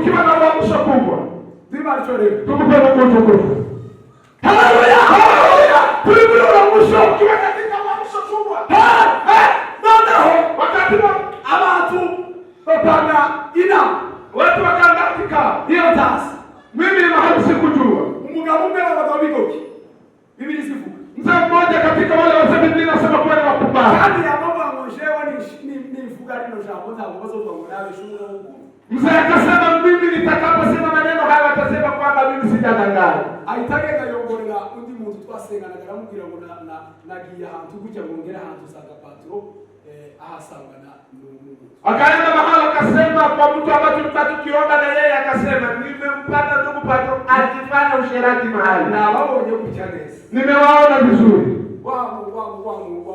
tukiwa na uamsho kubwa. Zima chore. Tukupe Mungu utukufu. Haleluya. Haleluya. Tulibulo uamsho Tukiwa katika uamsho kubwa. Noneho wakati abantu bapanga inama. Watu wakaangatika. Hiyo tasi. Mimi mahali sikujua. Umugabo umwe n'abagabo bigoki. Bibiri sivuga. Mzee mmoja katika wale wazee Biblia inasema kwa ni wapumbavu. Kandi ya mama ngojewa ni mfuga lino jambo ntabwo bazovuga ngo nawe shura huko. Mzee akasema mimi nitakaposema maneno haya watasema kwamba mimi sijadanganya. Aitagenda yongorera undi muntu twasengana garamubwira ngo nagiye ahantu gutya ngongera ahantu sanga patro ahasanga na akaenda mahali akasema kwa mtu ambaye tulikuwa tukiomba na yeye akasema nimempata ndugu patro akifanya usherati mahali. Na babonye kuchaneza. Nimewaona vizuri. Wa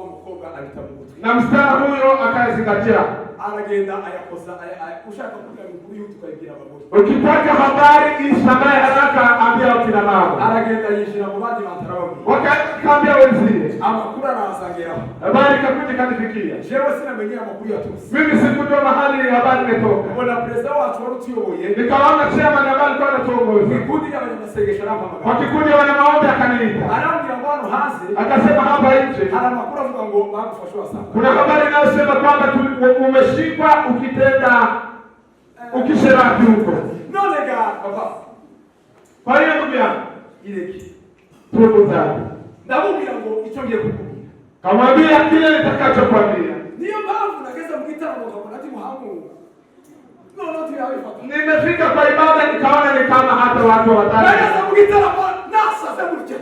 mkoga alitamuka. Na msichana huyo akazingatia. Aragenda ayakoza ushaka kugira ngo YouTube kayigira abagore. Ukitaka habari isamaye haraka ambia wakina mama. Aragenda yishira mu bandi bantarawo. Wakaambia wenzie. Amakuru arasangira. Habari kakuja kanifikia. Jewe sina mwenye amakuru ya tusi. Mimi sikujua mahali habari imetoka. Mbona president wacu wari tuyoboye. Nikaona chairman habari kwa anatongoza. Kikundi ya banyamasengesho arapamaga. Kwa kikundi ya wana maombi akaniita. Arambira ngo hano hasi. Akasema hapa nje. Ana makuru avuga ngo bagufashwa sana. Kuna habari inayosema kwamba umeshikwa ukitenda ukisherati huko. None ga baba. Kwa hiyo ndugu yangu Ileki. tukuza. Ndamubwira ngo icyo ngiye kukubwira. Kamwambia kile nitakachokwambia. Niyo mpamvu nageza mugitara ngo kabona ati muhamu. No tuyabifata. Nimefika kwa ibada nikaona ni kama hata watu watatu. Nageza mugitara ngo nasa semurike.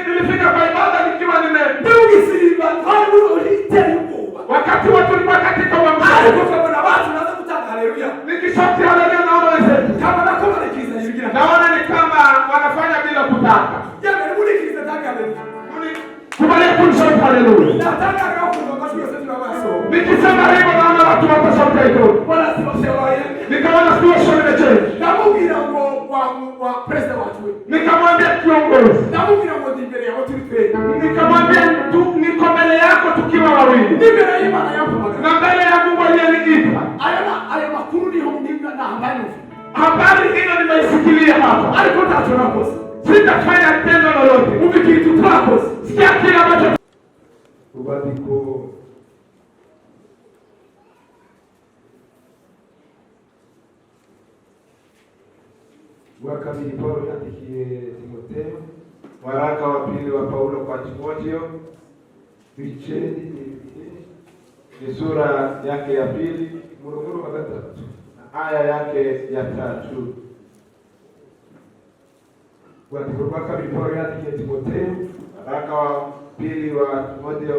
Nilifika kwa ibada nikiwa ndugisirimba kandi urite ubwoba. Wakati watu walikuwa katika uamsho. Ariko kabona watu naza kutanga haleluya. Nikishoti haleluya naona wenzetu. Kama nakoma nikiza yigira. Naona ni kama wanafanya bila kutaka. Jambo nikiza tanga haleluya. Kubali kushoti haleluya. Nataka leo kuongoza shule zetu na waso. Nikisema hivyo naona watu watasauti hiyo. Wala siwashawaye. Nikaona situation imechange. Namubwira ngo wa president wacu. Nikamwambia kiongozi. Namubwira ngo ndimbere yabo turi twe. Nikamwambia niko mbele yako tukiwa wawili. Ndimbere y'Imana yakomaga. Na mbele ya Mungu aliyeniita. Aya makuru niho ndimna na habari. Habari hiyo nimeisikilia hapa. Ariko ntacyo nakoze. Sitafanya tendo lolote. Ubikitu twakoze. Sikia kile ambacho ubandiko wa kabili Paulo yandikiye Timotheo, waraka wa pili wa Paulo kwa Timotheo, ibice ni sura yake ya pili muruguru wa gatatu na aya yake ya 3. Ubandiko wa kabili Paulo yandikiye Timotheo, waraka wa pili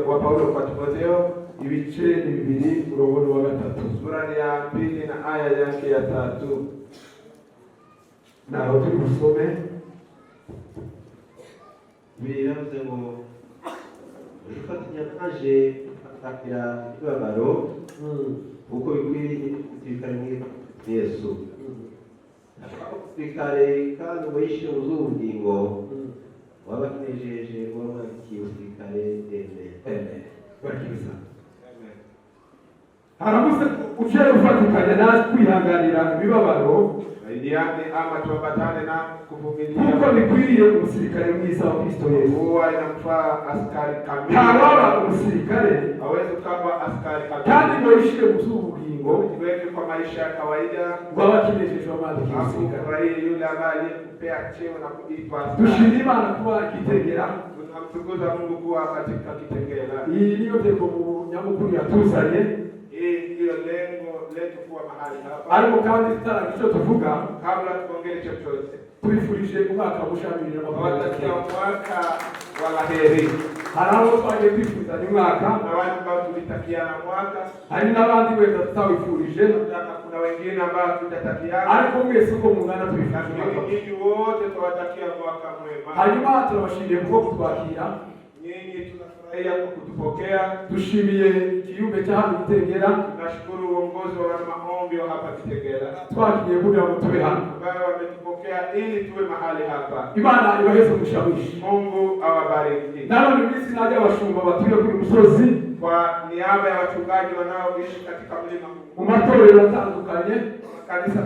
wa Paulo kwa Timotheo, ibice ni bibiri muruguru wa gatatu, sura ya pili na aya yake ya 3. Na turi busome biravuze ngo ifatanya naje atakira ibabaro uko bikwiriye kutikana ni Yesu atakare kandi wishe uzubingo wabakinejeje wamwaki usikare amen bakiza harabuze uje ufatikanya na kwihanganira ibibabaro idiane ama tuambatane na kuvumilia kuko bikwiriye umusirikare mwiza wa Kristo Yesu. Huwa inamfaa askari kamili. Tababa umusirikare hawezi kama askari kamili. kandi ngo yishire muzubugingo iweke kwa maisha ya kawaida wabakinejeje amazi kimusirikare. Furahi yule ambaye aliyekupea cheo na kuitwa askari. Dushima Imana kuba kitegera. Tunamtukuza Mungu kuwa katika Kitengela. Iyi niyo teko mu nyamukuru yatuzanye. Ndio lengo letu kuwa mahali hapa. Ariko kandi tutaragicho tuvuga kabla tuongee chochote. Twifurije umwaka mushamiri na watakia mwaka wa laheri. Harabo twaje kwifuza ni mwaka na wale ambao tulitakiana mwaka. Hari n'abandi wenda tutawifurije. Kuna wengine ambao tutatakiana. Ariko mwese uko mungana twifurije. Nyinyi wote tuwatakia mwaka mwema. Hanyuma turabashimiye kuko kutwakira. Nyinyi tunafurahia kwa kutupokea. Dushimiye kiumbe cha hano Kitengela. Tunashukuru uongozi wa maombi hapa Kitengela. Twakiye kugira ngo tube hano. Ambao wametupokea ili tuwe mahali hapa. Imana ibaheze kushawishi. Mungu awabariki. Nalo ni misi naje abashumba batuye kuri musozi kwa niaba ya wachungaji wanaoishi katika mlima huu. Mu matorero atandukanye kanisa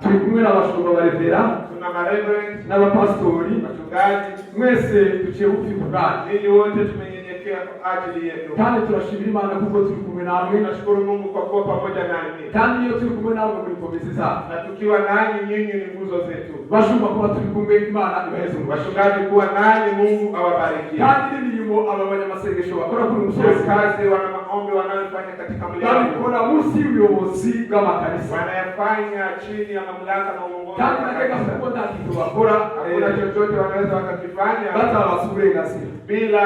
turi kumwe n'abashumba barevera tuna mareverend n'abapastori wachungaji, mwese duciye bugufi bwanyu ninyi wote tumenyenyekea kwa ajili yenu. kandi turashimira Imana kuko turi kumwe namwe Tunashukuru Mungu kwa kuwa pamoja nami, kandi iyo turi kumwe namwe muri komezi zacu na tukiwa nanyi nyinyi ni nguzo zetu. bashumba kuba turi kumwe Imana ibaheze umugisha Wachungaji kuwa nanyi, Mungu awabariki. kandi n'imirimo aba banyamasengesho bakora kuri musozi Kazi wana maombi wanayofanya katika mlima babikora munsi y'ubuyobozi bw'amakanisa wanayafanya chini ya mamlaka na uongozi, kandi nakeka kuko nta kintu bakora hakuna chochote wanaweza wakakifanya batabasa uburenganzira bila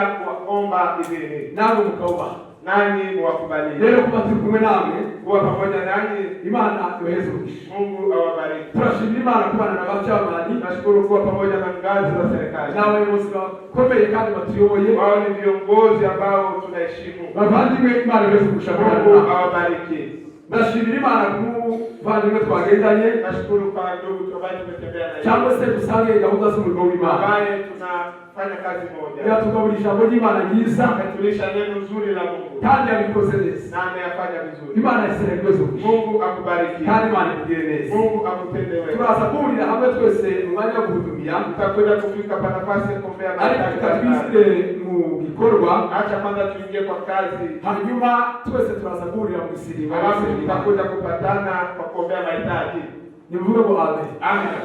kuomba idhini, namwe mukaubaha nanyi muwakubalie. rero kuba turi kumwe namwe Kuwa pamoja nanyi, Imana ibaheze umugisha Mungu awabariki. turashimira Imana kubana n'abacamani Nashukuru kuwa pamoja na ngazi za serikali, n'abayobozi bakomeye kandi batuyoboye wao ni viongozi ambao tunaheshimu. bavandimwe Imana ibaheze umugisha Mungu awabariki. ndashimira Imana kumuvandimwe twagendanye Nashukuru kwa ndugu ambaye tumetembea naye, cyangwa se dusange gahunda z'umurimo w'Imana ambaye tunafanya kazi moja, yatugaburira ijambo ry'Imana ryiza ametulisha neno zuri la Mungu kandi yabikoze neza na ameyafanya vizuri. Imana isererweze umugisha Mungu akubariki, kandi Imana ikugire neza Mungu akutende wema. turaza guhurira hamwe twese mu mwanya wo guhudumia Tutakwenda kufika pa nafasi ya kuombea ariko tukatwisire mu gikorwa acha kwanza tuingie kwa kazi, hanyuma twese turaza guhurira mu isirimu alafu tutakuja kupatana kwa kuombea mahitaji. nivuge ngo amen Amina.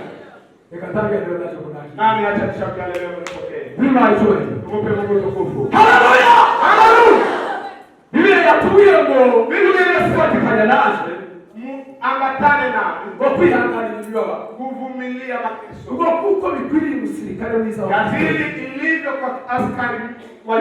reka ntange ndio nacho kunaki Nami acha tushakiane leo mtokee. Bima ichoje Tumupe Mungu tukufu. haleluya haleluya Biblia yatubwiye ngo Biblia yasifatikanya naje Ambatane nami ngo kwihanganira ibibaba kuvumilia mateso, ngo kuko bikwiriye umusirikare mwiza wa kadiri ilivyo kwa askari wa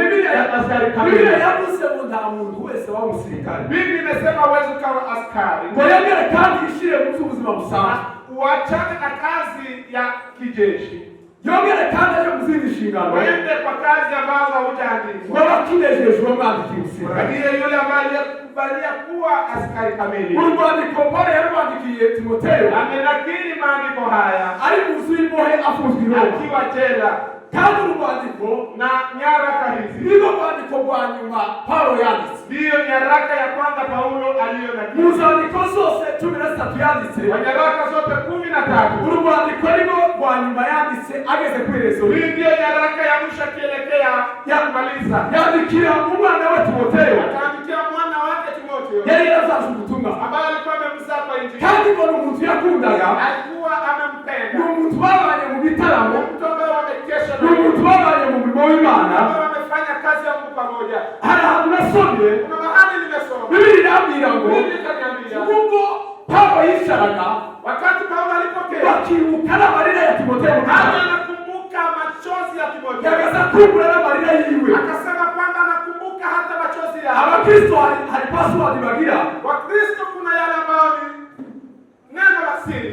askari kamili. Biblia yavuze ngo nta muntu wese wa umusirikare Biblia imesema uweze ukawa askari, ngo yongere kandi ishire mu buzima busanzwe uachane na kazi ya kijeshi, yongere kandi aje mu zindi nshingano uende kwa kazi ambazo hujaandikwa. ngo bakinejejwe mwandiki umusirikare Ndiye yule ambaye alikubalia kuwa askari kamili. urwandiko Paulo yarwandikiye Timoteyo Amenakili maandiko haya ari mu nzu y'imbohe afunzwe i Roma akiwa jela, kandi urwandiko na nyaraka hizi nirwo rwandiko rwa nyuma Paulo yanditse ndiyo nyaraka ya kwanza Paulo mu aliyonakili. zandiko zose 13 yanditse Kwa nyaraka zote 13 urwandiko nirwo rwa nyuma yanditse ageze ku iherezo hii ndiyo nyaraka ya mwisho akielekea ya kumaliza. yandikira umwana we Timoteyo Akaandikia mwana wake Timotheo yari yarazaje ubutumwa ambaye alikuwa amemzaa kwa Injili, kandi ngo ni umuntu yakundaga alikuwa amempenda, ni umuntu babanye mu bitaramo mtu ambaye wamekesha ni umuntu babanye mu murimo w'Imana ambaye wamefanya kazi ya Mungu pamoja. hari ahantu nasomye Kuna mahali nimesoma Biblia irambwira ngo Biblia ikaniambia ubwo Paulo yicaraga wakati Paulo alipokea bakibuka n'amarira ya Timoteyo hata anakumbuka machozi ya Timotheo, yagaza kumbura n'amarira yiwe akasema kwamba anakumbuka hata machozi yake. abakristo hari password bagira Wakristo kuna yale ambayo ni neno la siri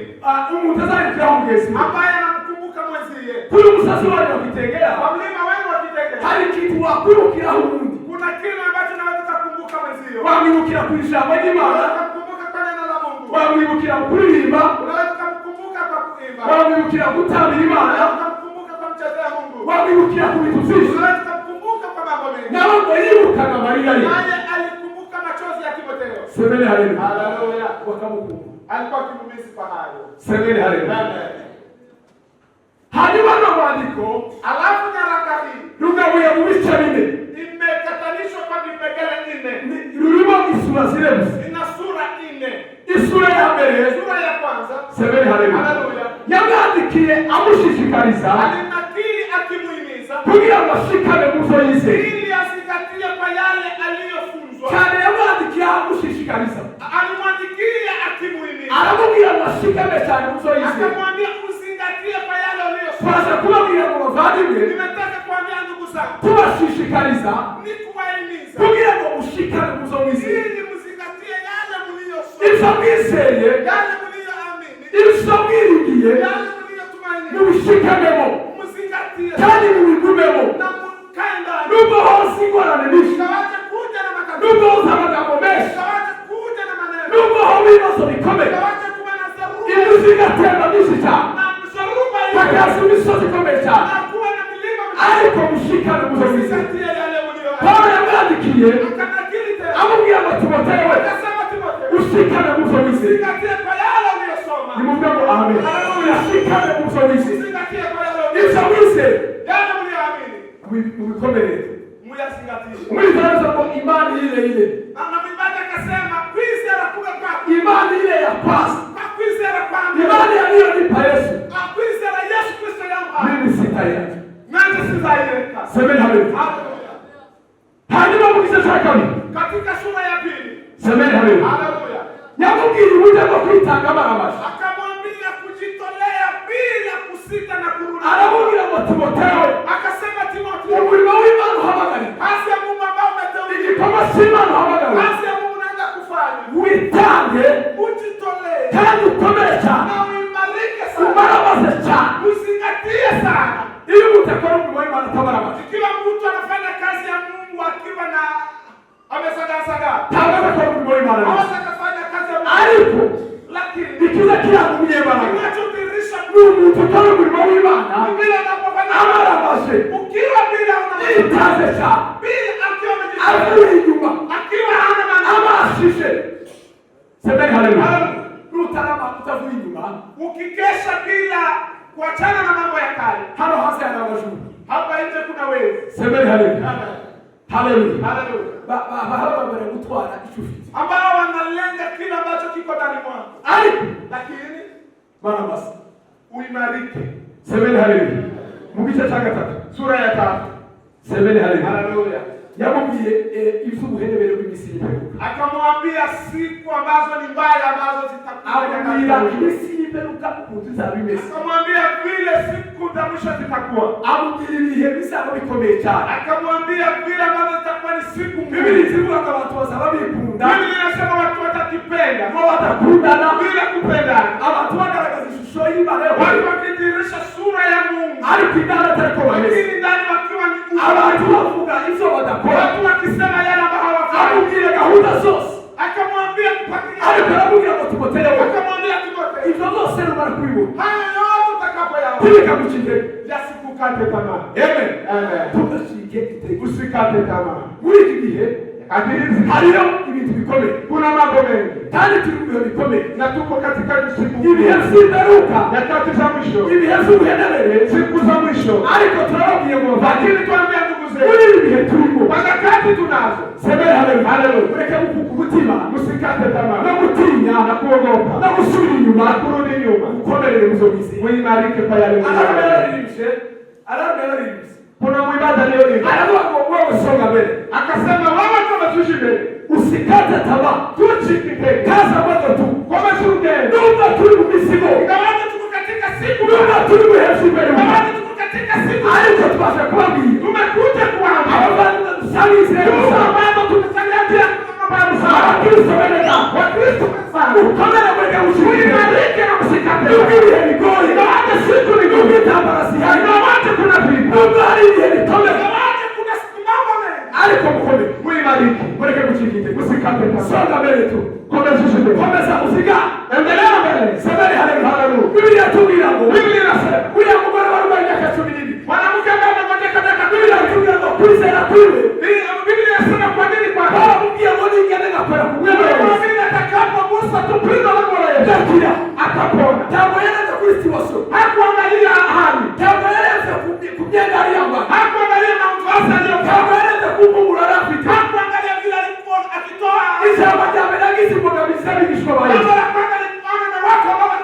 umuntu azandikiraho mugezi ambaye anamkumbuka mwenzie. kuri umusazi wari wakitegera Kwa mlima wewe wakitegea hari ikintu wakwibukiraho ubundi kuna kile ambacho unaweza kukumbuka mwenzio. wamwibukira ku ijambo ry'Imana Unaweza kukumbuka kwa neno la Mungu, wamwibukira kuririmba unaweza kukumbuka kwa kuimba, wamwibukira gutambira Imana unaweza kukumbuka kwa mchezea Mungu, wamwibukira ku bintu byinshi unaweza kukumbuka kwa mambo mengi. nawe ngo yibukaga amarira ye Naye alikumbuka machozi ya Timotheo. semeni haleluya Haleluya. wakamukumbuka Alikuwa akimumisi kwa hayo. semeni haleluya Amen. hanyuma n'urwandiko Alafu nyaraka hii rugabuye mu bice bine imekatanishwa kwa vipengele 4. rurimo isura zirebuze Ina sura 4. isura ya mbere Sura ya kwanza, semeni haleluya haleluya, yamwandikiye amushishikariza alinakili akimuhimiza kugira ngo ashikame mu zo yize ili azingatie kwa yale aliyofunzwa. cyane yamwandikiye amushishikariza Alimwandikia akimuhimiza, aramubwira ngo ashikame cyane mu zo yize akamwambia uzingatie kwa yale uliyosoma. twaje kubabwira ngo bavandimwe Nimetaka kuambia ndugu zangu, tubashishikariza ni kuwahimiza kugira ngo mushikame mu zo mwize ili mzingatie yale mliyosoma, ibyo mwizeye yale mliyoamini, ibyo mwiringiye yale mliyotumaini, mubishikamemo mzingatie kandi mubigumemo na mkae ndani. nubwo hose ingorane nyinshi Ukawache kuja na makabila, nubwo hose amagambo menshi ukawache kuja na maneno, nubwo hoba ibibazo bikomeye ukawache kuwa na dharuba imizi igatemba myinshi cyane na msharuba hakaza imisozi ikomeye cyane na kuwa na milima ariko mushikame mu zo mwize mzingatie yale mliyoamini. Paulo yamwandikiye Akanakili tena amubwira ngo Timoteyo we akasema Timotheo, ushikame mu zo mwize zingatie kwa yale uliyosoma. Nimwambie amen. Haleluya. Shikane msomizi. Zingatia kwa yale Ibsawize. yale mliamini. Mwikomere. Muyazingatie. Mwizanza kwa imani ile ile. Na mwimbaji akasema kwizera kuga kwako. Imani ile ya pasi. Kwizera kwangu. Imani aliyonipa Yesu. Kwizera Yesu Kristo yangu. Mimi sitaiacha. Nani sitaiacha. Semeni haleluya. Hanyuma mukisa chakami. Katika sura ya pili. Semeni haleluya. Haleluya. Yamubwira uburyo bwo kwitanga amaramasha. Akamwambia kujitolea bila kusita na kurudi. Aramubwira ngo Timotheo. Akasema Timotheo. Umurimo w'Imana uhamagara. Kazi ya Mungu ambayo umeteuliwa. Igikorwa cy'Imana uhamagara. Kazi ya Mungu unaenda kufanya. Witange. Ujitolee. Kandi ukomere cyane. Na uimarike sana. Umaramaze cyane. Uzingatie sana. Iyo utakora umurimo w'Imana utamaramaje. Ikiwa mtu anafanya kazi ya Mungu akiwa na amesagasaga. Taweza kwa umurimo w'Imana. Haweza kufanya kazi ya Mungu. Ariko. Lakini. Ikiza kirango umunyemana. Unachodhihirisha n'umuntu ukora umurimo w'Imana. Bila unapofanya amaramaje. Ukiwa bila unamaliza. Itaze cyane. Bila akiwa avuye inyuma. Akiwa hana maana. Amashije. Semeni haleluya. Nutarama utavuye inyuma. Ukikesha bila kuachana na mambo ya kale. Hano hasi yana majuru. Hapa nje kuna wewe. Semeni haleluya. Haleluya. Haleluya. Bahaba bara gutwara icufiti. Ambao wanalenga kile ambacho kiko ndani mwako. Lakini bana basi uimarike. Semeni haleluya. Mugice cha gatatu. Sura ya 3. Semeni haleluya. Haleluya. Yamubwiye ivy'ubuhenebere bw'imisi y'imperuka. Akamwambia siku ambazo ni mbaya ambazo zitakuja. Imisi y'imperuka ukuntu izabimeze. Akamwambia vile siku za mwisho zitakuwa. Amubwira ibihe bizaba bikomeye cyane. Akamwambia vile ambazo zitakuwa ni siku ngumu. Biblia zivuga ngo abantu bazaba bikunda. Biblia inasema watu watakipenda. Ngo batakundana bila kupendana. Abantu bagaragaza ishusho y'Imana. Watu wakidhihirisha sura ya Mungu. Ariko indani atariko bameze. Lakini ndani wakiwa ni abantu bavuga ivyo badakora. Watu wakisema yale ambayo hawafanyi. Amubwira gahunda zose. Akamwambia mpaka ariko aramubwira ngo Timotheo. Akamwambia Timotheo. Ivyo zose rumara kubibona. Haya yote utakapoyaona. Ntibikagucike. Yasikukate tamaa. Amen. Amen. Tugashike iteka. Usikate tamaa. Muri iki gihe hariyo ibintu bikomeye. Kuna mambo mengi. Kandi turi mu bihe bikomeye. Na tuko katika siku ibihe vy'imperuka. nyakati za mwisho. Ibihe vy'ubuhenebere. Siku za mwisho. Ariko turababwiye ngo lakini tuambia ndugu zetu. muri ibi bihe turimo. Wakati tunazo. Semeni haleluya. Haleluya. Mureke gukuka umutima. Musikate tamaa. No gutinya. Na kuogopa. No gusubira inyuma. Na kurudi nyuma. Mukomerere muzomizi. Muimarike kwa yale Araberimishe. Kuna mwimbaji aliyoimba. Anakuwa kwa wewe songa mbele. Akasema wewe kama tuishi mbele. Usikate tamaa. Tuchikike. Kaza moto tu. Kama turuke. Ndio tuli misigo. Ingawaje tuko katika siku. Ndio tuli mhesi mbele. Ingawaje tuko katika siku. Aliko tupasha kwambi. Tumekuja kuamba. Abana sali Israeli. Sababu tumesalia mabaya sana. Kristo meleka. Wa Kristo sana. Ukamera mweka ushindi. Uimarike na usikate. Ndio ni goli. Ingawaje siku ni ndio tambarasi hai. Ingawaje kuna vipi. Ndio ni tole. Ingawaje kuna siku mambo mengi. Aliko mkome. Muimarike. Mweke kuchikite. Usikate tamaa. Songa mbele tu. Komeza usika. Endelea mbele. Semeni haleluya. Haleluya. Biblia tumbira ngo. Biblia inasema. Uriya mugore wari umaze imyaka 12. Mwanamke ambaye amegojeka miaka Biblia tumbira ngo kwizera kwiwe. Biblia inasema kwa nini kwa baramubwiye ngo ningene ngakora ku mwene kwa vile atakapogusa tu pindo la moyo Yesu ndakira atapona. Ntabwo yareze kuri Timoso. Hakuangalia hali. Ntabwo yareze ku myenda aliyambara. Hakuangalia mavazi aliyovaa. Ntabwo yareze ku mpumuro yari afite. Hakuangalia vile alikuwa akitoa ijambo rya mbere yagize imbogamizi y'abigishwa ba Yesu.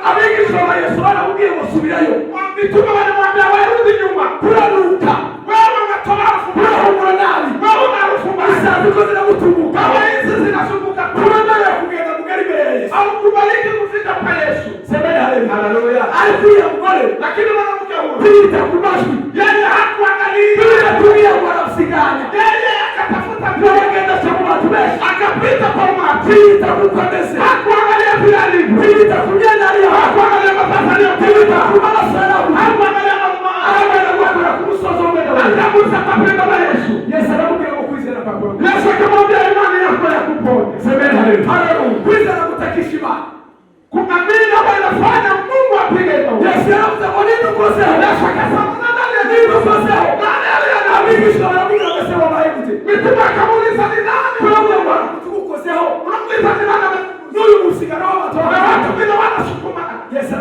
Abigishwa ba Yesu baramubwiye ngo subirayo. Mitume walimwambia warudi nyuma. Kuraruka. Wewe unatoa harufu mbaya. Urahumura nabi. Wewe una harufu mbaya. Isazi ko ziragutumbuka. Kama hizi zinasumbuka. Kuremerewe kugenda mugari imbere ya Yesu. Au kubaliki kufika kwa Yesu. Semeni haleluya. Haleluya. Alikuya mugore. Lakini mwanamke huyo. Pita ku majwi. Yeye hakuangalia. Biblia tumbira ngo aramusiganya. Yeye akatafuta Agenda cha watu benshi. akapita kwa umati. Pita kukomeze. Hakuangalia vile alivyo. Pita ku myenda aliyo. Hakuangalia mavazi aliyovaa. Pita ku maraso yarabu. Hakuangalia malumaji. Arabera gukora ku musozo w'umwenda wa Yesu. Akagusa kwa pendo la Yesu. Yesu aramubwira ngo kwizera kwako. Yesu akamwambia imani yako ya kuponya. Semeni haleluya. Haleluya. Kwizera gutakisha imani. Kuamini ambayo inafanya Mungu apige moyo. Yesu aramubwira ngo nini ukosea. Yesu akasema nani Nini ukosea. Nani aliyena Abigishwa baramubwira ngo sema bayibute. mitume akamuuliza ni nani? Kuramubwira ngo tugukozeho. Unamuuliza ni nani? N'uyu musigano w'abatora. Na watu vile wanasukumana. Yesu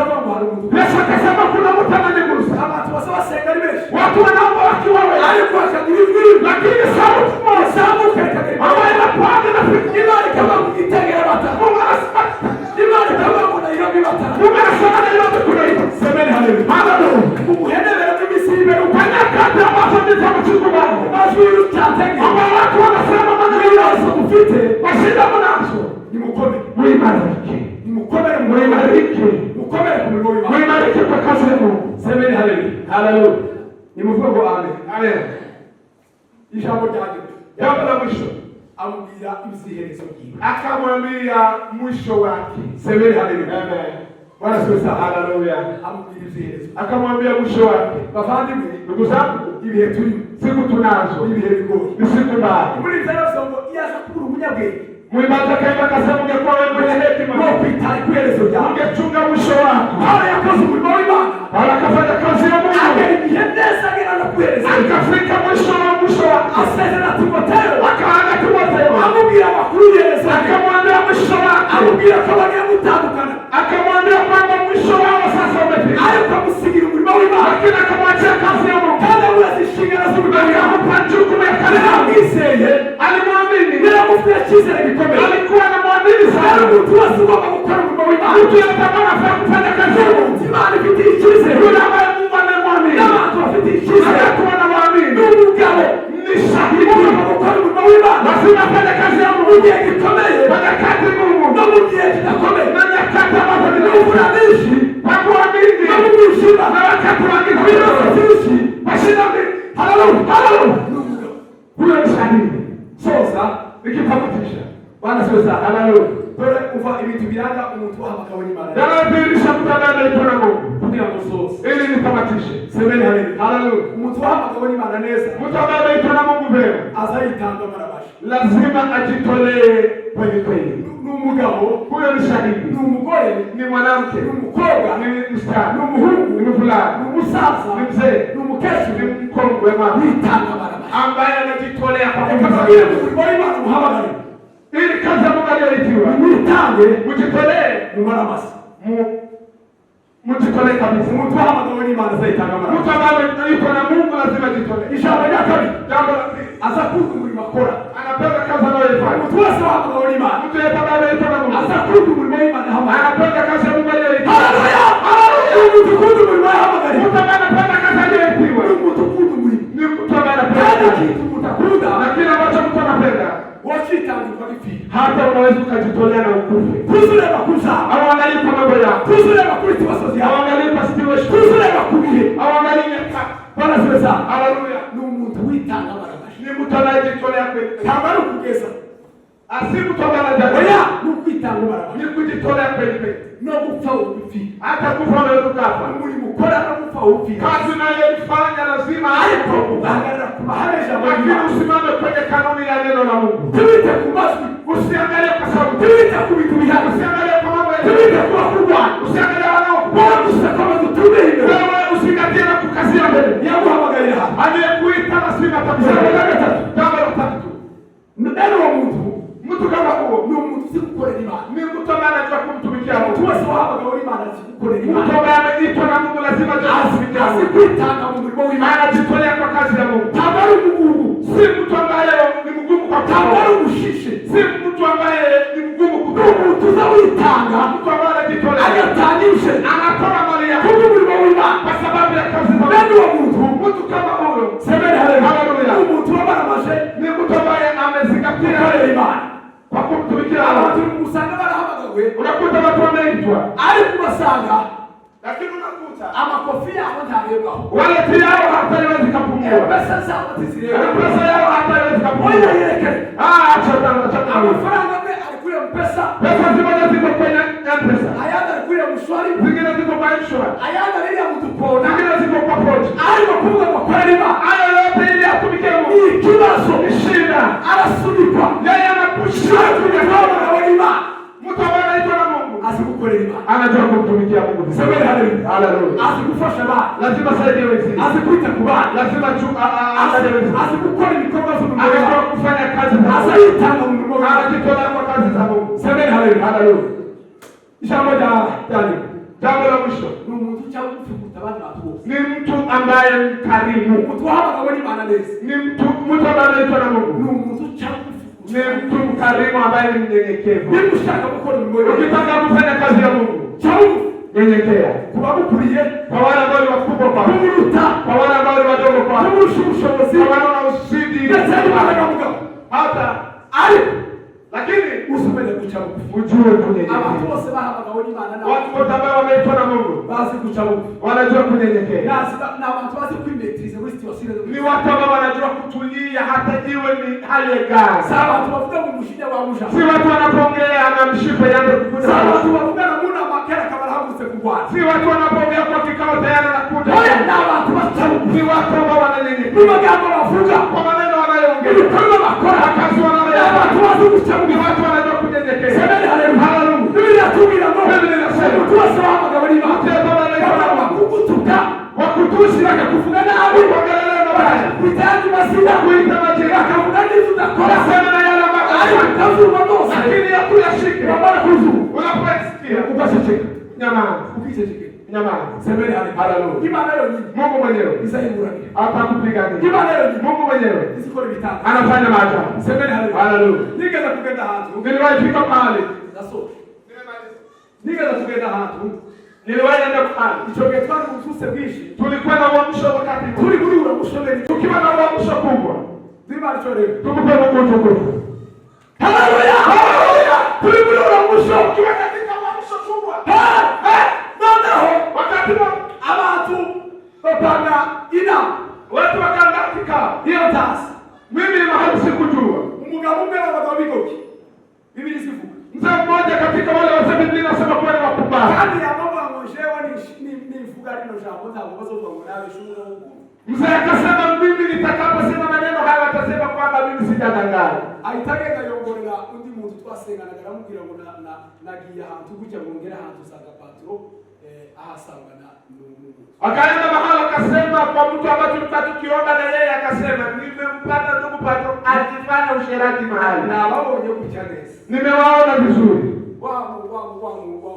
akasema kuna mtu ananigusa. abantu bose basenga ari benshi, Watu wanaomba wakiwa wengi, ariko hakagira ijwi lakini sauti moja rizamuka rikagera ambayo inapaga na Imana ikaba itegera bata, Mungu anasema Imana ikaba ngo Nairobi bata. Mungu anasema na yote kuna hiyo. Semeni haleluya. Hallelujah. Ubuhenebere bw'imisibe Kwenye kati ambazo ni za mchungu wangu. amajwi y'urutatege Ambao watu wanasema maneno ibibazo mufite mashida mnazo. nimukomere, Muimarike. nimukomere, Muimarike. mukomere ku murimo w'Imana. Muimarike kwa kazi ya Mungu. Semeni haleluya. Hallelujah. Nimuvuge ngo amen. Amen. Ijambo ryanjye Jambo la mwisho. amubwira ibiziherezo byiwe. Akamwambia mwisho wake. Semeni haleluya. Amen. Bwana siwe sana. Hallelujah. Amubwira ibiziherezo. Akamwambia mwisho wake. Bavandimwe, Ndugu zangu, ibihe turimo siku tunazo. ibihe bigoye. Ni siku mbaya. Muri byaravuze ngo iyo aza kubura umunyabwenge Mwimbaza kaimba akasema ungekuwa wewe mwenye hekima. no kwitara ku iherezo ryawe. Ungechunga mwisho wako. Pawulo yakoze umurimo w'Imana, Paulo akafanya kazi ya Mungu. agera igihe neza agera no ku iherezo. Akafika mwisho wako. Asezera Timoteyo, Akaaga Timotheo. amubwira amakuru y'iherezo. Akamwambia mwisho wako. Amubwira ko bagiye gutandukana, Akamwambia kwamba mwisho wao sasa umefika. ariko amusigira umurimo w'Imana Lakini akamwachia kazi ya Mungu. kandi amubaza inshingano z'umurimo w'Imana. Akampa jukumu ya kazi ya Mungu. Yaramwizeye, Alimwamini. yaramufitiye icyizere gikomeye. Alikuwa anamwamini Rero sana. umuntu wese ugomba gukora umurimo w'Imana, Mtu yeyote ambaye anafaa kufanya kazi ya Mungu. Imana ifitiye icyizere. Yule ambaye Mungu amemwamini. N'abantu bafitiye icyizere. Atakuwa anamwamini. N'umugabo Ni shahidi. ugomba gukora umurimo w'Imana Lazima afanye kazi ya mu Mungu. gihe gikomeye Kwa nyakati ngumu. no mu gihe kidakomeye, Na nyakati ambazo ni n'imvura nyinshi kwa kuamini. no mu mwijima, Na wakati wa giza. ibibazo byinshi. Mashida mengi. Haleluya, haleluya. N'umugabo Huyo ni shahidi. soza Nikitamatisha. Bwana siwe sana. Haleluya. Dore uva ibintu biranga umuntu wahamagawe n'Imana Yanadhihirisha mtu ambaye anaitwa na Mungu. kugira ngo soze. Ili nitamatishe. Semeni haleluya. Haleluya. Umuntu wahamagawe n'Imana neza Mtu ambaye anaitwa na Mungu vema. azayitanga marabasha. Lazima ajitolee kweli kweli. Ni umugabo, Huyo ni shahidi. ni umugore, Ni mwanamke. ni umukobwa, Ni msichana. ni umuhungu, Ni mvulana. ni umusaza, Ni mzee. ni umukecuru, Ni mkongwe mama. yitanga marabasha. Ambaye anajitolea kwa Ukababwira Mungu. umurimo w'Imana umuhamagare, Ili kazi ya Mungu aliyoitiwa. mwitange Mjitolee. mu marabasha. Mjitolee kabisa. Umuntu wahamagawe n'Imana azayitanga Mtu marabasha. ambaye anaitwa na Mungu lazima ajitolee. Ijambo rya kabiri, Jambo la pili. aza kuza umurimo akora. Anapenda kazi anayoifanya. Umuntu wese wahamagawe n'Imana Mtu yeyote ambaye anaitwa na Mungu. aza kuza umurimo w'Imana yahamagaye. Anapenda kazi ya Mungu aliyoitiwa. Haleluya, haleluya. Umuntu ukunda umurimo yahamagaye Mtu ambaye anapenda kazi aliyoitiwa. ni umuntu ukunda umurimo. Ni mtu ambaye Kandi anapenda kazi. ikintu umuntu akunda Na kile ambacho mtu anapenda. wacitangirwa gipfira. Hata unaweza ukajitolea na ukufe. Tuzureba ku ijambo, Hauangalii kwa mambo yako. tuzureba kuri kibasozi yawe, Hauangalii kwa situation. tuzureba ku bihe. Hauangalii nyakati. Bwana siwe sana. Haleluya. Ni umuntu witanga marabasha. Ni mtu anayejitolea kweli. Ntabwo ari ukugeza, Asi mtu ambaye anajali. oya, ni ukwitanga marabasha. Ni kujitolea kweli kweli. No gupfa wopfira. Hata kufa unaweza ukafa. Umurimo ukora no gupfa wopfira. Kazi unayoifanya lazima Ariko ugahagarara ku mahame y'ijambo lakini ry'Imana. usimame kwenye kanuni ya neno la Mungu. Tubite ku majwi, Usiangalie kwa sauti. tubite ku bintu bihari, Usiangalie kwa mambo ya tubite ku bakurwanya. usiangalie wanao. Bwana dusakomeze tumbere imbere. Wewe usingatie na kukazia mbele. Yaguhamagarira hano. Aliyekuita lazima Ijambo atakuzaa. rya gatatu, Jambo la tatu. bene uwo muntu Mtu kama huo ni umuntu uzi gukorera Imana. ni mtu ambaye anajua kumtumikia Umuntu Mungu. wese wahamagawe n'Imana azi gukorera Mtu Imana. ambaye ameitwa na Mungu lazima ajue kumtumikia Azi Mungu. kwitanga mu murimo w'Imana. Anajitolea kwa kazi ya Mungu. Ntabwo ari umugugu, Si mtu ambaye ni mgumu kwa ntabwo ari kutoa. umushishe. Si mtu ambaye ni mgumu Ni kutoa. umuntu uza witanga, Mtu ambaye anajitolea. agatangije Anatoa mali yake kubw'umurimo w'Imana. kwa sababu ya kazi za Bene Mungu. uwo muntu Mtu kama huyo semeni haleluya, Haleluya. ni umuntu wabaramaje ni mtu ambaye amezingatia gukorera Imana. kwa kumtumikia Abantu Mungu. usanga barahamagawe Unakuta watu wameitwa ariko ugasanga lakini unakuta amakofi yabo ntarebwaho, wale yao hata haiwezi kapungua. pesa zabo ntizireba, Pesa yao hata haiwezi moja kapungua. yerekane Acha acha. amafaranga amwe ari kuri mpesa, Pesa zimoja ziko kwenye M-Pesa. ayandi ari kuri mshwari, Zingine ziko kwa insurance. ayandi ari ya mudupona, Zingine ziko kwa pochi. ariko kuvuga ngo korera Imana Hayo yote ili atumikie ni Mungu. ikibazo. Ni shida. Arasunikwa Yeye anapushia kuja kuhamagawe n'Imana, mtu ambaye anaitwa na Mungu. azi gukorera Imana, Anajua kumtumikia Mungu. semeni haleluya, Haleluya. azi gufasha abantu, Lazima saidie wengine. azi kwita ku bana, Lazima angalie wengine. azi gukora ibikorwa by'umurimo Anajua w'Imana, kufanya kazi za azi Mungu. yitanga mu murimo w'Imana. Anajitolea kwa kazi za Mungu. Semeni haleluya. Haleluya. Ijambo rya nyuma Jambo la mwisho. ni umuntu uchawi kufuta watu. Ni mtu ambaye mkarimu. Mtu hapa kama ni maana lezi. Ni mtu ambaye anaitwa na Mungu. Ni mtu uchawi. Ni mtu mkarimu ambaye ni mnyenyekevu. Ni mshaka mkono mmoja. Ukitaka kufanya kazi ya Mungu, chawi nyenyekea. Kubabukuliye kwa wale ambao ni wakubwa kwa kumuruta, kwa wale ambao ni wadogo kwa kumushumushobozi, kwa wale wanaozidi hata ali. Lakini usipende kuchabuka. Ujue kunyenyekea. Abantu bose bahamagawe n'Imana na watu wote ambao wameitwa na Mungu bazi kuchabuka. Wanajua kunyenyekea. Na abantu bazi kwimetrize muri situation. Ni watu ambao wanajua kutulia hata iwe ni hali gani. Sawa, watu wavuga mu mushinya wa musha. Si watu wanapoongea na mshipa yangu kukuja. Sawa, watu wavuga na muna makera kama haguse kubwana. Si watu wanapoongea kwa kikao tayari na kuja. Wale na watu wachabuka. Ni watu ambao wananyenyekea. Ni magambo wavuga kwa maneno wanayoongea. Ni kama makora kazi wanayoongea. Watu wachabuka. Ni watu wanajua kunyenyekea. Semeni haleluya. Haleluya. Biblia tugira ngo. Biblia inasema mtu asema gabani ma. Kama kukutuka wakutushira kufunga nawe. Kuongelea na baya. Kuitaji masida kuita majira kafunga ndizo zakora. Sema na yale makali. Kazu madosa. Lakini hapo yashike. Baba kuzu. Unapoisikia ukashacheka. Nyama. Ukishacheka. Nyama. Semeni haleluya. Imani leo ni Mungu mwenyewe. Isaibura. Atakupigania. Imani leo ni Mungu mwenyewe. Isikole vitaka. Anafanya maajabu. Semeni haleluya. Ningeza kugenda hatu. Niliwahi fika mahali. Naso. Ningeza kugenda hatu. Niliwahi enda mahali. Ichogetwani mtuse bishi. Tulikuwa na uamsho wakati. Tuli muri uamsho leo. Tukiwa na uamsho kubwa. Zima chore. Tukupe Mungu tukufu. Haleluya. Haleluya. Tuli muri uamsho. Tukiwa katika uamsho kubwa. Wakati wa abantu bapanga ina watu wakandika hiyo tasi. Mimi mahali sikujua. Umugabo umwe wabagabo bigoki. Biblia sifu. Mzee mmoja katika wale wasema Biblia inasema kwa ni wakubwa. Kadi ya baba mwishewa ni mfugari na jambo za ngozo kwa ngalawe shule huko. Mzee akasema mimi nitakaposema maneno haya watasema kwamba mimi sijadanganya. Aitake kayongorera undi muntu twasenga na garamubwira ngo nagiye ahantu kujya ngongera ahantu sanga patro ahasanga na akaenda mahali akasema kwa mtu ambaye tulikuwa tukiomba na yeye akasema nimempata ndugu patro akifanya usherati mahali na wao wenyewe kuchanesi. Nimewaona vizuri. Wao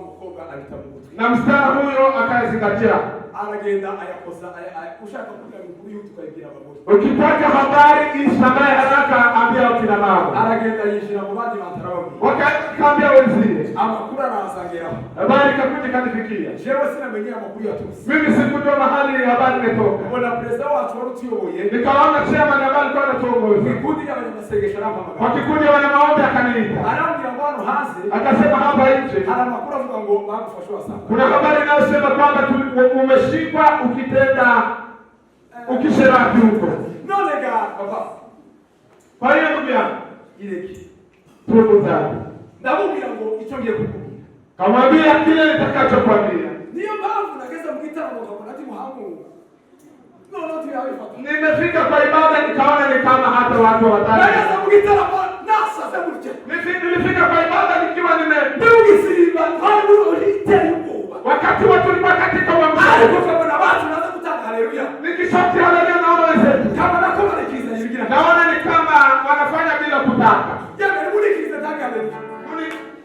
mkoga alitamuta. Na mstari huyo akazingatia. Anagenda ayakosa ushaka kuja mkuru yutu kaibira babozi. Ukitaka habari isamaye haraka ambia kina mama. Anagenda yishira mu bandi batarawo. Wakaambia wenzie. Amakuru anasangira. Habari kakuja kanifikia. Jewe sina mwenye amakuru ya tusi. Mimi sikujua mahali habari imetoka. Mbona president wa watu tuyoboye. Nikaona chairman habari kwa anatongoza. Kikundi kama masegesha hapa mama. Wakikundi wana maombi akaniita. Anaambia ngwano hasi. Akasema hapa nje. Ana makuru avuga ngo bakufashwa sana. Kuna habari inayosema kwamba umeshikwa ukitenda ukisherati huko. Nolega baba. Kwa hiyo ndugu yangu ile kitu zako. Ndamubwira ngo icyo ngiye kukubwira. Kamwambia kile nitakachokwambia. Niyo bavu nageza mkitana ngo kabonati muhamu. Noti yawe fata. Nimefika kwa ibada nikaona ni kama hata watu watatu. Nageza mkitana kwa nasa sebulche. Nilifika kwa ibada nikiwa nimeugisiriba. Hapo ulite yuko. Wakati watu walikuwa katika uamsho. Alikuwa na watu naanza kutaka haleluya. Nikishoti haleluya naona wenzetu. Kama nakoma nikiza hivi. Naona ni kama wanafanya bila kutaka. Jamani hebu nikiza taka haleluya.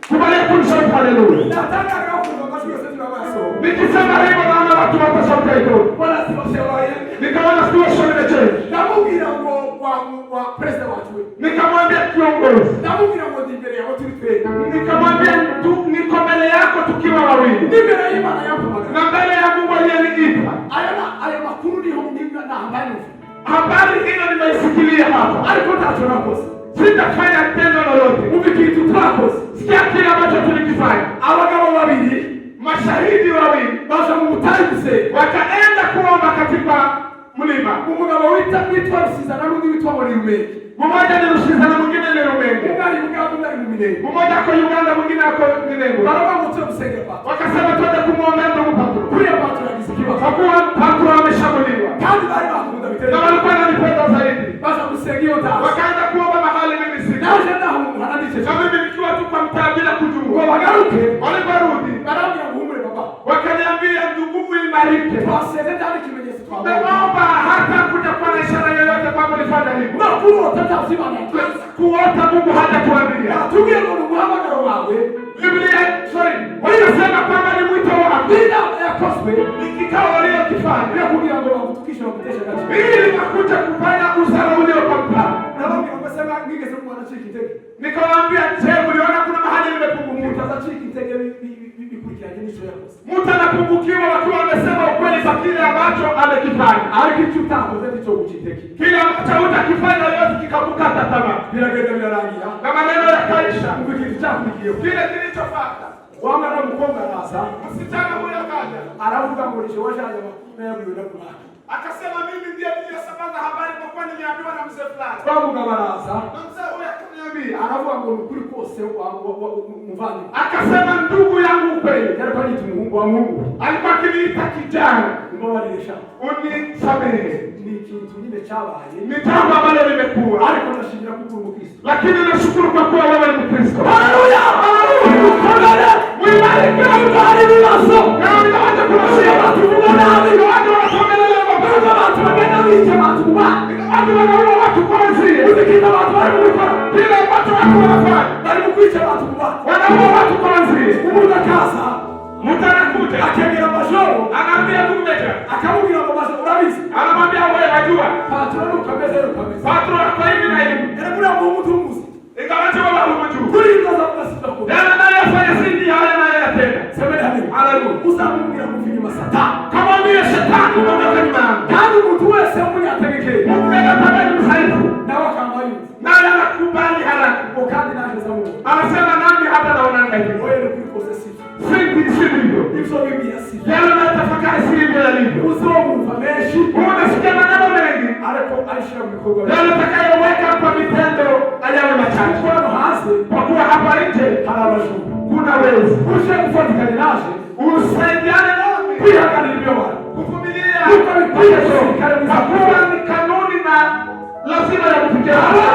Kubali kumshauti haleluya. Nataka leo kuomba kwa sisi baba so. Nikisema hivyo naona watu watasauti hiyo. Bwana siwashauri. Nikaona situation imechange. Namubwira ngo wa president watu. Nikamwambia kiongozi. Namubwira ngo ndimbere ya watu twe. Nikamwambia niko mbele yako tukiwa wawili. Nimbere ya Imana yako magana. Na mbele ya Mungu aliyeniita. Aya makuru ni honginga na habari. Habari hiyo nimeisikilia hapa. Alikuwa tunakosa. Sitafanya tendo lolote. Umekitu tunakosa. Sikia kile ambacho tulikifanya. Abagabo babiri, mashahidi wawili, basa mutayise. Wakaenda kuomba katika mlima. Umugabo witwa Rusiza na rundi witwa Murirume. Mmoja ni Rusiza na mwingine ni Rumenge. Mmoja Uganda mwingine ni Minengo. Mmoja ako Uganda mwingine ako Minengo. Baraba mtu msengeka. Wakasema twende kumwombea ndugu Patro. Kuya Patro alisikiwa. Kwa kuwa Patro ameshambuliwa. Kandi bali bakunda bitendo. Na walikuwa wananipenda zaidi. Basa kusengio ta. Wakaenda kuomba mahali mimi sisi. Na jana huko anadiche. Kama mimi nikiwa tu kwa mtaa bila kujua. Wagaruke. Waliporudi. Barabara ngumre baba. Wakaniambia ndugu imarike. Basi ndio kimenyesi kwa. Naomba hata kuja kwa ishara yoyote kama ulifanya hivyo. Na kuota tazima na kuota Mungu hata tuambia. Tugie Mungu hamagaro wawe. Biblia sorry. Wanasema kwamba ni mwito wako. wako. Inama yakozwe Ni kikao waliokifanya ya kugira ngo bagutukishe bakutesha gato. ili wakuja kufanya usara uliokuwa mpana. Na wao wanasema ngigeze kumwana chiki tege. Nikawaambia, je, mliona kuna mahali nimepungumuka? Mutaza chiki tege bikurikiranye n'icyo yakoze. Mtu anapungukiwa wakiwa amesema ukweli kwa kile ambacho amekifanya. Ariko utakoze ndicho guciteke. Kile ambacho utakifanya leo kikakukata tamaa. Biragenda birarangira. Na maneno yakaisha. Umvikiri cyakurikiyeho. Kile kilichofuata. Wamara mukobwa araza. Msichana huyo akaja. Aravuga ngo nisho washaje bakubwiwe na kumana. Akasema mimi ndiye niliyesambaza habari kwa kuwa niliambiwa na mzee fulani. Bavuga baraza. Na mzee huyo akaniambia. Aravuga ngo ukuri kose muvandi. Akasema ndugu yangu kweli. Yari kwani tumuhungu wa Mungu. Alikuwa akiniita kijana. Mbabarisha. Unisamehe. Ni kintu nyine cyabaye. Ni jambo ambalo limekuwa. Ariko nashingira kukuru Mkristo. Lakini nashukuru kwa kuwa wewe ni Mkristo. Haleluya! Haleluya! Mwibariki mbali bibazo. Kama ninawacha kunashia Watu mnabi. watu wanasogelea Baba watu wagenda wiche watu kuba. watu wanaua watu kwa wenzie. Usikita watu wali mukora. Kile ambacho watu wanafanya. Bali mukwiche watu kuba. Wanaua watu kwa wenzie. Umuda kaza. Mtu anakuja. Akegera majoro. Anaambia ndugu Meja. Akamubwira ngo majoro urabizi. Anamwambia wewe wajua. Patro ukameze. Patro kwa hivi na hivi. Ere muri abo mutumuzi. Ingawaje wao hawajui. Kuri ndaza kubasita ko. Yale naye afanye sindi haya naye yatenda. Semeni hadi. Haleluya. Uzamubwira kufinya masata. Kama vile shetani kutoka nyuma. Kandi mtu wese munyategeke. Mungu tabani msaifu. Na wakambayo. Naye anakubali haraka. Ukandi naje za Mungu. Anasema nami hata naona hivi. Wewe ni kukosesi. Sivyo. Ibyo bibi yasi. Yale natafakari sivyo yalivyo. Uzomumva menshi. Unasikia maneno mengi. Ariko aishira mu bikorwa. Yale utakayoweka kwa vitendo ayawe machache. Kwa hasi. Kwa kuwa hapa nje Harabashuka. kuna wezi. Ushe kufatikana naje. Usaidiane nami. Kwihanganira ibyo bara. Kuvumilia. Kwa kuwa ni kanuni na lazima ya kufikia.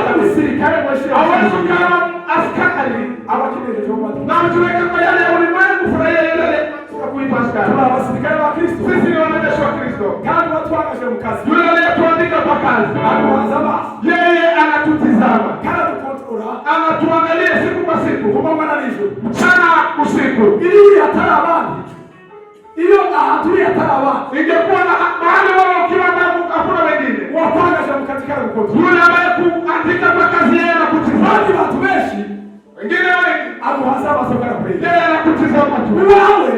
Abasirikare mwashira. Hawezi kama askari. Abakineje mu Na mtuweke kwa yale ya ulimwengu furahia yale kwa kuipa askari. abasirikare ba Kristo. Sisi ni wanajeshi wa Kristo. Kandi watwagaje mu kazi. Yule aliyetuandika kwa kazi. Atuanza basi. Yeye anatutizama. Kandi kontrola. Anatuangalia siku kwa siku. Kumama na nijoro. Mchana usiku. Ili hatara abandi. Iyo ahaturi hatara abandi. Ingekuwa na mahali wao ukiwa ndani hakuna wengine. Watwagaje mu kazi kale kontrola. Yule ambaye kuandika kwa kazi yeye anakutizama. Kandi watu benshi. Wengine wengi. Amuhaza basokara kule. Yeye anakutizama tu. Wewe.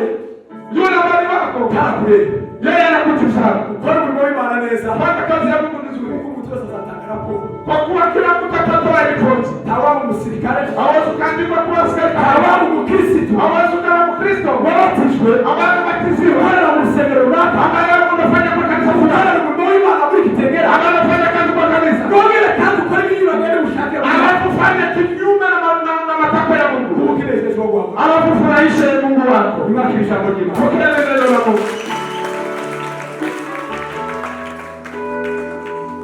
Yule ambaye wako. Kana kule. Yeye anakutizama. Kwa Mungu Imana neza. Fanya kazi ya Mungu vizuri. Mungu mtu sasa atangarapo. Kwa kuwa kila mtu atatoa ripoti. Tawamu musirikare. Hawezi kuandikwa kuwa askari. Tawamu mukristo. Hawezi kuwa Mkristo. Wabatijwe. Ambaye amebatiziwa. Wala mu rusengero runaka. Ambaye unafanya kwa kanisa fulani. Wala mu Imana muri Kitengera. Ambaye anafanya kazi kwa kanisa. Ngongere kandi ukora ibintu bagende mushake. Alafu fanya kinyume na matakwa ya Mungu. Kukinejeje wako. Alafu furahishe Mungu wako. Imani kisha mjima. Pokea neno